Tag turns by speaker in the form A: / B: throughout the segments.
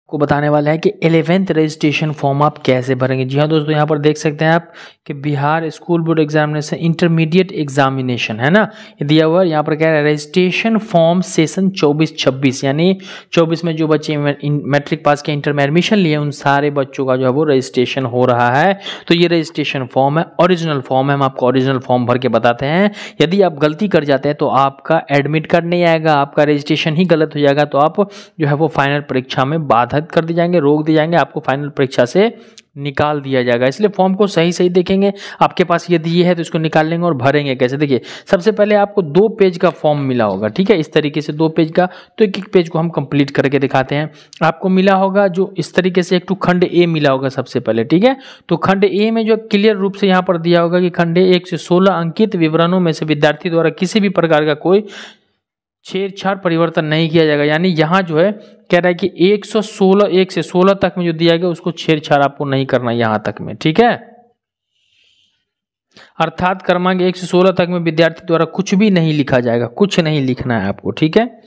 A: को बताने वाला है कि 11th रजिस्ट्रेशन फॉर्म आप कैसे भरेंगे। जी हाँ दोस्तों, यहाँ पर देख सकते हैं आप कि Bihar school board examination intermediate examination है ना, ये दिया हुआ है। यहाँ पर क्या है, रजिस्ट्रेशन फॉर्म सेशन 24-26, यानी 24 में जो बच्चे मैट्रिक पास के इंटर में एडमिशन लिए उन सारे बच्चों का जो है वो रजिस्ट्रेशन हो रहा है। तो ये रजिस्ट्रेशन फॉर्म है, ओरिजिनल फॉर्म है, हम आपको ओरिजिनल फॉर्म भर के बताते हैं। यदि आप गलती कर जाते हैं तो आपका एडमिट कार्ड नहीं आएगा, आपका रजिस्ट्रेशन ही गलत हो जाएगा, तो आप जो है वो फाइनल परीक्षा में बाधा कर दिए जाएंगे, रोक दिए जाएंगे, आपको फाइनल परीक्षा से निकाल दिया जाएगा। इसलिए फॉर्म को सही सही देखेंगे। आपके पास ये दिए है तो इसको निकाल लेंगे और भरेंगे कैसे। देखिए सबसे पहले आपको 2 पेज का फॉर्म मिला होगा, ठीक है, इस तरीके से 2 पेज का। तो एक एक पेज को हम कंप्लीट करके दिखाते हैं। आपको मिला होगा जो इस तरीके से, एक तो खंड ए मिला होगा सबसे पहले, ठीक है। तो खंड ए में जो क्लियर रूप से यहाँ पर दिया होगा कि खंड ए 1 से 16 अंकित विवरणों में से विद्यार्थी द्वारा किसी भी प्रकार का कोई छेड़छाड़ परिवर्तन नहीं किया जाएगा। यानी यहाँ जो है कह रहा है कि 1 से 16 तक में जो दिया गया उसको छेड़छाड़ आपको नहीं करना यहाँ तक में, ठीक है। अर्थात क्रमांक 1 से 16 तक में विद्यार्थी द्वारा कुछ भी नहीं लिखा जाएगा, कुछ नहीं लिखना है आपको, ठीक है,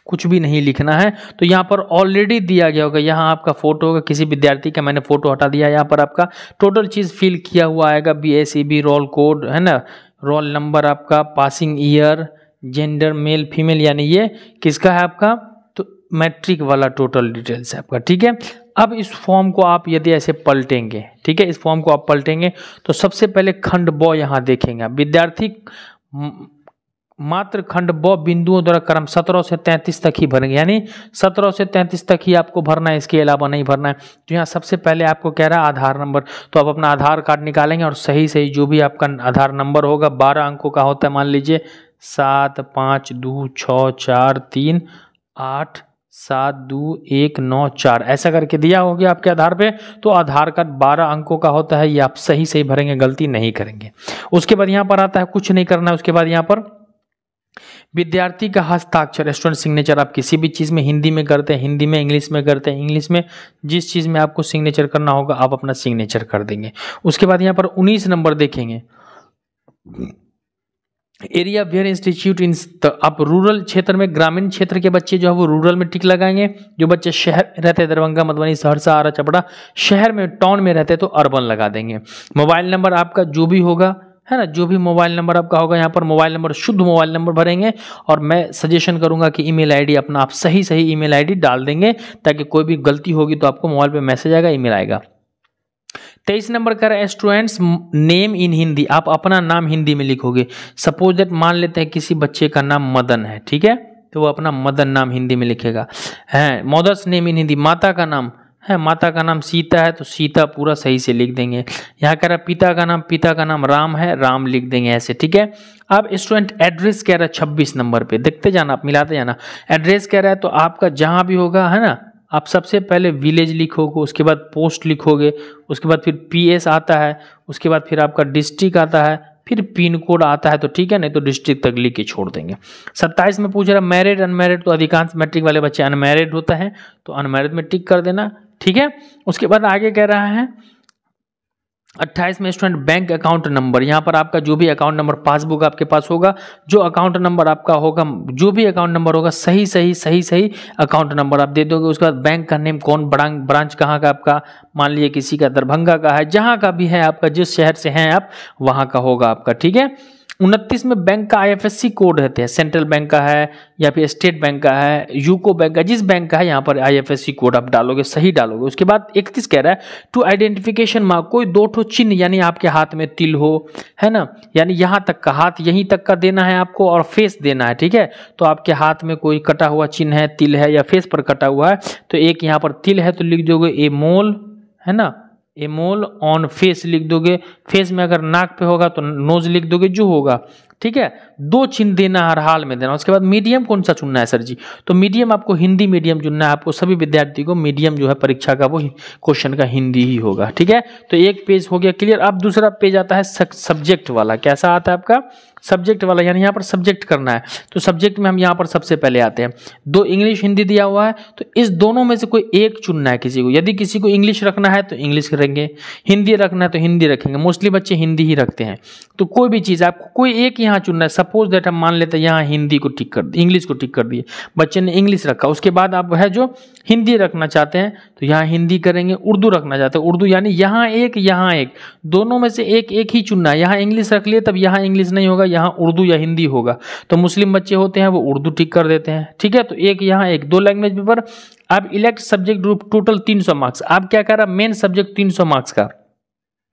A: कुछ भी नहीं लिखना है। तो यहाँ पर ऑलरेडी दिया गया होगा, यहाँ आपका फोटो होगा किसी विद्यार्थी का, मैंने फोटो हटा दिया। यहाँ पर आपका टोटल चीज फिल किया हुआ आएगा, BSEB रोल कोड है ना, रोल नंबर आपका, passing year, gender male female, यानी ये किसका है आपका, तो मैट्रिक वाला टोटल डिटेल्स है आपका, ठीक है। अब इस फॉर्म को आप यदि ऐसे पलटेंगे, ठीक है, इस फॉर्म को आप पलटेंगे तो सबसे पहले खंड ब यहाँ देखेंगे आप, विद्यार्थी मात्र खंड ब बिंदुओं द्वारा क्रम 17 से 33 तक ही भरेंगे, यानी 17 से 33 तक ही आपको भरना है, इसके अलावा नहीं भरना है। तो यहाँ सबसे पहले आपको कह रहा है आधार नंबर, तो आप अपना आधार कार्ड निकालेंगे और सही सही जो भी आपका आधार नंबर होगा 12 अंकों का होता है, मान लीजिए 75264387219 ऐसा करके दिया होगा आपके आधार पे। तो आधार कार्ड 12 अंकों का होता है, ये आप सही सही भरेंगे, गलती नहीं करेंगे। उसके बाद यहाँ पर आता है कुछ नहीं करना है। उसके बाद यहाँ पर विद्यार्थी का हस्ताक्षर, स्टूडेंट सिग्नेचर, आप किसी भी चीज में हिंदी में करते हैं, हिंदी में, इंग्लिश में करते हैं, इंग्लिश में, जिस चीज में आपको सिग्नेचर करना होगा आप अपना सिग्नेचर कर देंगे। उसके बाद यहाँ पर 19 नंबर देखेंगे, एरिया वेयर इंस्टीट्यूट इन, आप रूरल क्षेत्र में, ग्रामीण क्षेत्र के बच्चे जो है वो रूरल में टिक लगाएंगे, जो बच्चे शहर में रहते हैं, दरभंगा, मधुबनी, सहरसा, आरा, छपरा, शहर में, टाउन में रहते हैं तो अर्बन लगा देंगे। मोबाइल नंबर आपका जो भी होगा है ना, जो भी मोबाइल नंबर आपका होगा, यहाँ पर मोबाइल नंबर शुद्ध मोबाइल नंबर भरेंगे। और मैं सजेशन करूंगा कि ईमेल आईडी अपना आप सही सही ईमेल आईडी डाल देंगे, ताकि कोई भी गलती होगी तो आपको मोबाइल पे मैसेज आएगा, ईमेल आएगा। 23 नंबर का है स्टूडेंट्स नेम इन हिंदी, आप अपना नाम हिंदी में लिखोगे। सपोज दैट मान लेते हैं किसी बच्चे का नाम मदन है, ठीक है, तो वो अपना मदन नाम हिंदी में लिखेगा। है मदर्स नेम इन हिंदी, माता का नाम है, माता का नाम सीता है तो सीता पूरा सही से लिख देंगे। यहाँ कह रहा है पिता का नाम राम है, राम लिख देंगे ऐसे, ठीक है। अब स्टूडेंट एड्रेस कह रहा है 26 नंबर पे, देखते जाना आप, मिलाते जाना। एड्रेस कह रहा है तो आपका जहाँ भी होगा है ना, आप सबसे पहले विलेज लिखोगे, उसके बाद पोस्ट लिखोगे, उसके बाद फिर PS आता है, उसके बाद फिर आपका डिस्ट्रिक्ट आता है, फिर पिन कोड आता है, तो ठीक है, नहीं तो डिस्ट्रिक्ट तक लिख के छोड़ देंगे। 27 में पूछ रहा मैरिड अनमैरिड, तो अधिकांश मैट्रिक वाले बच्चे अनमैरिड होता है तो अनमैरिड में टिक कर देना, ठीक है। उसके बाद आगे कह रहा है 28 में स्टूडेंट बैंक अकाउंट नंबर, यहाँ पर आपका जो भी अकाउंट नंबर, पासबुक आपके पास होगा, जो अकाउंट नंबर आपका होगा, जो भी अकाउंट नंबर होगा सही सही अकाउंट नंबर आप दे दोगे। उसके बाद बैंक का नेम, कौन ब्रांच कहाँ का आपका, मान लीजिए किसी का दरभंगा का है, जहाँ का भी है आपका, जिस शहर से हैं आप वहाँ का होगा आपका, ठीक है। 29 में बैंक का IFSC कोड रहते हैं, सेंट्रल बैंक का है या फिर स्टेट बैंक का है, यूको बैंक का, जिस बैंक का है यहाँ पर IFSC कोड आप डालोगे, सही डालोगे। उसके बाद 31 कह रहा है टू आइडेंटिफिकेशन मार्क, कोई 2 ठो चिन्ह, यानी आपके हाथ में तिल हो, है ना, यानी यहाँ तक का हाथ यहीं तक का देना है आपको और फेस देना है, ठीक है। तो आपके हाथ में कोई कटा हुआ चिन्ह है, तिल है या फेस पर कटा हुआ है, तो एक यहाँ पर तिल है तो लिख दोगे ए मोल, है ना, ए मोल ऑन फेस लिख दोगे। फेस में अगर नाक पे होगा तो नोज लिख दोगे, जो होगा, ठीक है। 2 चिन्ह देना, हर हाल में देना। उसके बाद मीडियम कौन सा चुनना है सर जी, तो मीडियम आपको हिंदी मीडियम चुनना है, आपको सभी विद्यार्थी को मीडियम जो है परीक्षा का वो क्वेश्चन का हिंदी ही होगा, ठीक है। तो एक पेज हो गया क्लियर। अब दूसरा पेज आता है सब्जेक्ट वाला, कैसा आता है आपका, सब्जेक्ट वाला, यानी यहाँ पर सब्जेक्ट करना है। तो सब्जेक्ट में हम यहाँ पर सबसे पहले आते हैं, 2 इंग्लिश हिंदी दिया हुआ है, तो इस दोनों में से कोई एक चुनना है किसी को। यदि किसी को इंग्लिश रखना है तो इंग्लिश करेंगे, हिंदी रखना है तो हिंदी रखेंगे। मोस्टली बच्चे हिंदी ही रखते हैं। तो कोई भी चीज़ आपको कोई एक यहाँ चुनना है। सपोज दैट हम मान लेते हैं यहाँ हिंदी को टिक कर दिए, इंग्लिश को टिक कर दिए, बच्चे ने इंग्लिश रखा, उसके बाद आप है जो हिंदी रखना चाहते हैं तो यहाँ हिंदी करेंगे, उर्दू रखना चाहते हैं उर्दू, यानी यहाँ एक, दोनों में से एक ही चुनना है। यहाँ इंग्लिश रख लिए तब यहाँ इंग्लिश नहीं होगा, यहाँ उर्दू या हिंदी होगा। तो मुस्लिम बच्चे होते हैं वो उर्दू टिक कर देते हैं, ठीक है। तो एक यहाँ एक, 2 लैंग्वेज पेपर। अब elect subject group total 300 marks. अब क्या कर रहा, मेन सब्जेक्ट 300 मार्क्स का,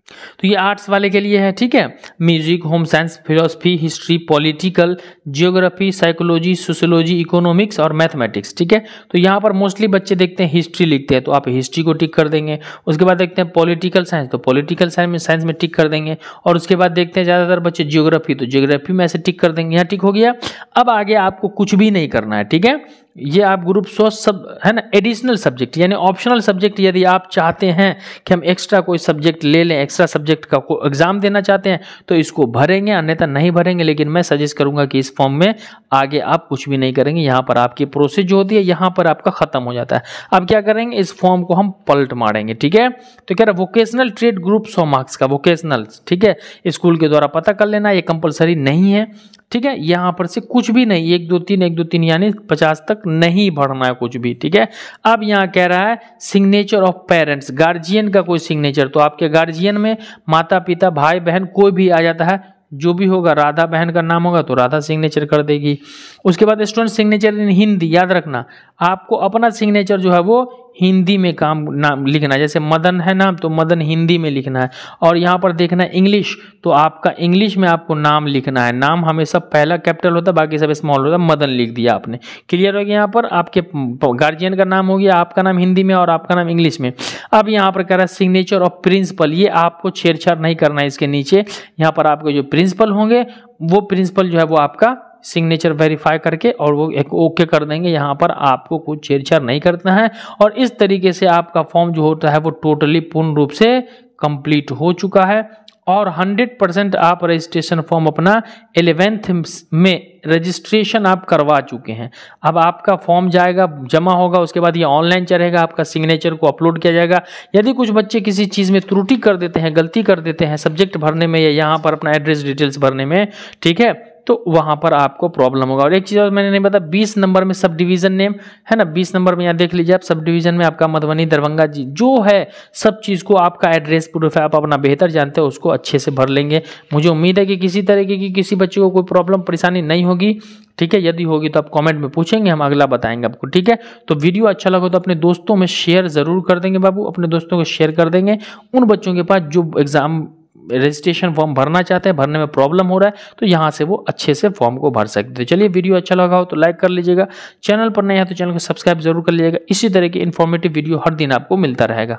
A: तो ये आर्ट्स वाले के लिए है, ठीक है। Music, home science, philosophy, history, political, geography, psychology, sociology, economics और मैथमेटिक्स, ठीक है। तो यहाँ पर मोस्टली बच्चे देखते हैं हिस्ट्री लिखते हैं, तो आप हिस्ट्री को टिक कर देंगे। उसके बाद देखते हैं पॉलिटिकल साइंस, तो पॉलिटिकल साइंस में टिक कर देंगे। और उसके बाद देखते हैं ज़्यादातर बच्चे जियोग्राफी, तो जियोग्राफी में ऐसे टिक कर देंगे, यहाँ टिक हो गया। अब आगे आपको कुछ भी नहीं करना है, ठीक है। ये आप ग्रुप 100 सब है ना, एडिशनल सब्जेक्ट यानी ऑप्शनल सब्जेक्ट, यदि आप चाहते हैं कि हम एक्स्ट्रा कोई सब्जेक्ट ले लें, एक्स्ट्रा सब्जेक्ट का कोई एग्जाम देना चाहते हैं तो इसको भरेंगे, अन्यथा नहीं भरेंगे। लेकिन मैं सजेस्ट करूंगा कि इस फॉर्म में आगे आप कुछ भी नहीं करेंगे, यहाँ पर आपकी प्रोसेस जो होती है यहाँ पर आपका खत्म हो जाता है। अब क्या करेंगे, इस फॉर्म को हम पलट मारेंगे, ठीक है। तो कह रहा वोकेशनल ट्रेड ग्रुप 100 मार्क्स का, वोकेशनल, ठीक है, स्कूल के द्वारा पता कर लेना, ये कंपलसरी नहीं है, ठीक है। यहाँ पर से कुछ भी नहीं, 1 2 3 यानी 50 तक नहीं भरना है कुछ भी, ठीक है। अब यहाँ कह रहा है सिग्नेचर ऑफ पेरेंट्स, गार्जियन का कोई सिग्नेचर, तो आपके गार्जियन में माता पिता भाई बहन कोई भी आ जाता है, जो भी होगा, राधा बहन का नाम होगा तो राधा सिग्नेचर कर देगी। उसके बाद स्टूडेंट सिग्नेचर इन हिंदी, याद रखना आपको अपना सिग्नेचर जो है वो हिंदी में नाम लिखना है। जैसे मदन है नाम तो मदन हिंदी में लिखना है। और यहाँ पर देखना है इंग्लिश, तो आपका इंग्लिश में आपको नाम लिखना है। नाम हमेशा पहला कैपिटल होता है, बाकी सब स्मॉल होता है। मदन लिख दिया आपने, क्लियर हो गया। यहाँ पर आपके गार्जियन का नाम हो गया, आपका नाम हिंदी में और आपका नाम इंग्लिश में। अब यहाँ पर कह रहा है सिग्नेचर ऑफ प्रिंसिपल, ये आपको छेड़छाड़ नहीं करना है इसके नीचे। यहाँ पर आपके जो प्रिंसिपल होंगे वो प्रिंसिपल जो है वो आपका सिग्नेचर वेरीफाई करके और वो एक ओके कर देंगे। यहाँ पर आपको कुछ छेड़छाड़ नहीं करना है। और इस तरीके से आपका फॉर्म जो होता है वो टोटली पूर्ण रूप से कंप्लीट हो चुका है। और 100% आप रजिस्ट्रेशन फॉर्म अपना 11th में रजिस्ट्रेशन आप करवा चुके हैं। अब आपका फॉर्म जाएगा, जमा होगा, उसके बाद ये ऑनलाइन चलेगा, आपका सिग्नेचर को अपलोड किया जाएगा। यदि कुछ बच्चे किसी चीज़ में त्रुटि कर देते हैं, गलती कर देते हैं सब्जेक्ट भरने में या यहाँ पर अपना एड्रेस डिटेल्स भरने में, ठीक है, तो वहाँ पर आपको प्रॉब्लम होगा। और एक चीज़ और मैंने नहीं बताया, 20 नंबर में सब डिवीज़न नेम है ना, 20 नंबर में यहाँ देख लीजिए आप, सब डिवीज़न में आपका मधुबनी दरभंगा जी जो है सब चीज़ को आपका एड्रेस प्रूफ है, आप अपना बेहतर जानते हो, उसको अच्छे से भर लेंगे। मुझे उम्मीद है कि किसी तरीके की किसी बच्चे को कोई प्रॉब्लम परेशानी नहीं होगी, ठीक है। यदि होगी तो आप कमेंट में पूछेंगे, हम अगला बताएंगे आपको, ठीक है। तो वीडियो अच्छा लगा तो अपने दोस्तों में शेयर ज़रूर कर देंगे बाबू, अपने दोस्तों को शेयर कर देंगे उन बच्चों के पास जो एग्ज़ाम रजिस्ट्रेशन फॉर्म भरना चाहते हैं, भरने में प्रॉब्लम हो रहा है, तो यहाँ से वो अच्छे से फॉर्म को भर सकते हैं। चलिए वीडियो अच्छा लगा हो तो लाइक कर लीजिएगा, चैनल पर नए हैं तो चैनल को सब्सक्राइब जरूर कर लीजिएगा। इसी तरह की इन्फॉर्मेटिव वीडियो हर दिन आपको मिलता रहेगा।